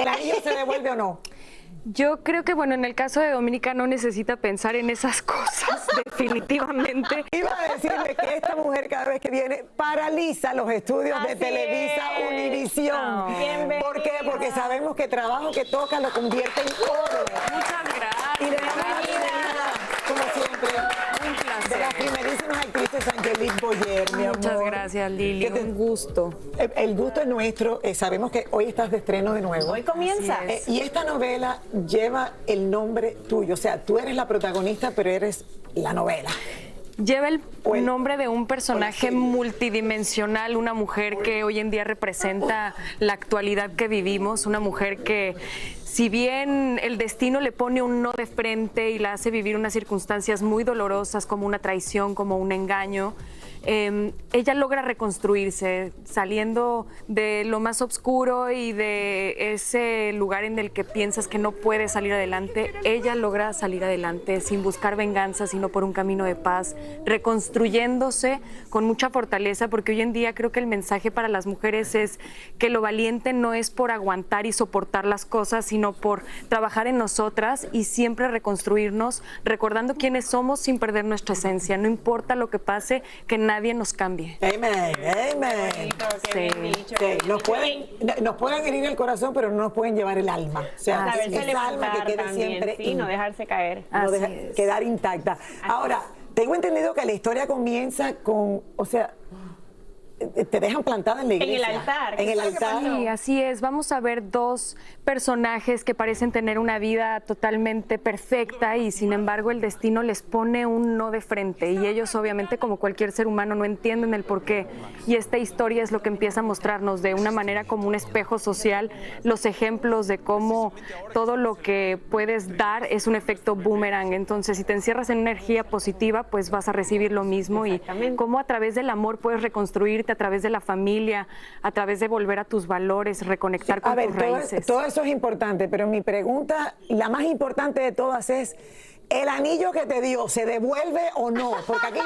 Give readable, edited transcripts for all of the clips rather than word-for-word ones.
¿El anillo se devuelve o no? Yo creo que, bueno, en el caso de Dominica no necesita pensar en esas cosas, definitivamente. Iba a decirle que esta mujer cada vez que viene paraliza los estudios de Televisa Univisión. Bienvenida. ¿Por qué? Porque sabemos que trabajo que toca lo convierte en oro. Muchas gracias. Y le damos la bienvenida, como siempre, Un placer. de las primerísimas actrices Angelique Boyer, mi amor. Muchas gracias, Lili. Que te- Un gusto. El gusto es nuestro. Sabemos que hoy estás de estreno de nuevo. Hoy comienza. Así es. Y esta novela lleva el nombre tuyo. O sea, tú eres la protagonista, pero eres la novela. Lleva el O el- nombre de un personaje serie. multidimensional, una mujer que hoy en día representa la actualidad que vivimos, una mujer que, si bien el destino le pone un no de frente y la hace vivir unas circunstancias muy dolorosas como una traición, como un engaño, ella logra reconstruirse saliendo de lo más oscuro y de ese lugar en el que piensas que no puedes salir adelante. Ella logra salir adelante sin buscar venganza, sino por un camino de paz, reconstruyéndose con mucha fortaleza, porque hoy en día creo que el mensaje para las mujeres es que lo valiente no es por aguantar y soportar las cosas, sino por trabajar en nosotras y siempre reconstruirnos, recordando quiénes somos sin perder nuestra esencia. No importa lo que pase, que nadie nos cambie. Amén, amén. Qué Sí. bien dicho, Sí, qué nos bien. pueden herir el corazón, pero no nos pueden llevar el alma. O sea, Saberse esa alma que levantar quede también, siempre sí, no dejarse caer. no Así deja- es. quedar intacta. Ahora, tengo entendido que la historia comienza con, o sea, te dejan plantada en la En el iglesia. altar. En el ¿Qué fue lo que altar. pasó? Sí, así es. Vamos a ver dos personajes que parecen tener una vida totalmente perfecta y sin embargo el destino les pone un no de frente y ellos obviamente como cualquier ser humano no entienden el porqué y esta historia es lo que empieza a mostrarnos de una manera como un espejo social los ejemplos de cómo todo lo que puedes dar es un efecto boomerang. Entonces si te encierras en energía positiva pues vas a recibir lo mismo y Exactamente. cómo a través del amor puedes reconstruirte, a través de la familia, a través de volver a tus valores, reconectar con A ver, tus raíces. todo eso es importante, pero mi pregunta, la más importante de todas es, ¿el anillo que te dio se devuelve o no? Porque aquí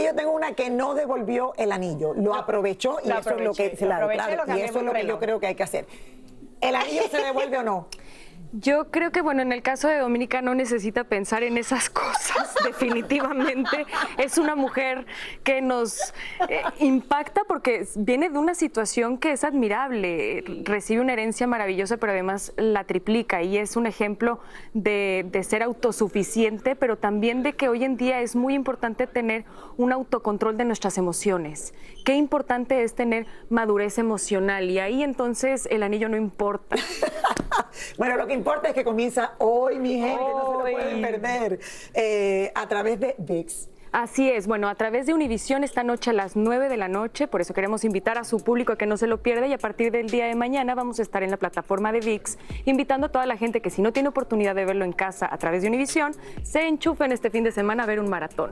yo tengo una que no devolvió el anillo, lo aprovechó y lo eso es lo que, aproveché, lo aproveché, lo y cambié eso por es lo que reloj. yo creo que hay que hacer. ¿El anillo se devuelve o no? Yo creo que, bueno, en el caso de Dominica no necesita pensar en esas cosas, definitivamente. Es una mujer que nos impacta porque viene de una situación que es admirable. Recibe una herencia maravillosa, pero además la triplica y es un ejemplo de ser autosuficiente, pero también de que hoy en día es muy importante tener un autocontrol de nuestras emociones. Qué importante es tener madurez emocional y ahí entonces el anillo no importa. Bueno, lo que importa es que comienza hoy, mi gente, no se lo Hoy. pueden perder, a través de ViX. Así es, bueno, a través de Univisión esta noche a las 9 de la noche, por eso queremos invitar a su público a que no se lo pierda y a partir del día de mañana vamos a estar en la plataforma de ViX, invitando a toda la gente que si no tiene oportunidad de verlo en casa a través de Univisión, se enchufen este fin de semana a ver un maratón.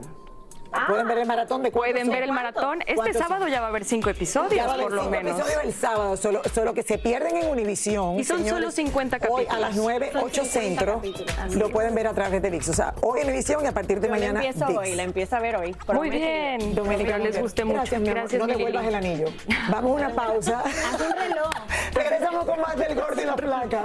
¿Pueden ver el maratón de cuántos Pueden son? ver el maratón, este ¿Cuántos sábado son? ya va a haber 5 Ya episodios va a haber por lo 5 menos. episodios el sábado, solo que se pierden en Univisión. Y son solo 50 Hoy capítulos. a las 9, 8 centro, lo pueden ver a través de ViX. O sea, hoy en Univisión y a partir de Yo la mañana empiezo ViX. hoy, la empiezo a ver hoy. Muy prometido. bien, Dominica, que les guste mucho. Gracias, mi amor. Gracias, No mi devuelvas Lili. el anillo. Vamos a una pausa. Haz un reloj. Regresamos con más del Gordo y la Flaca.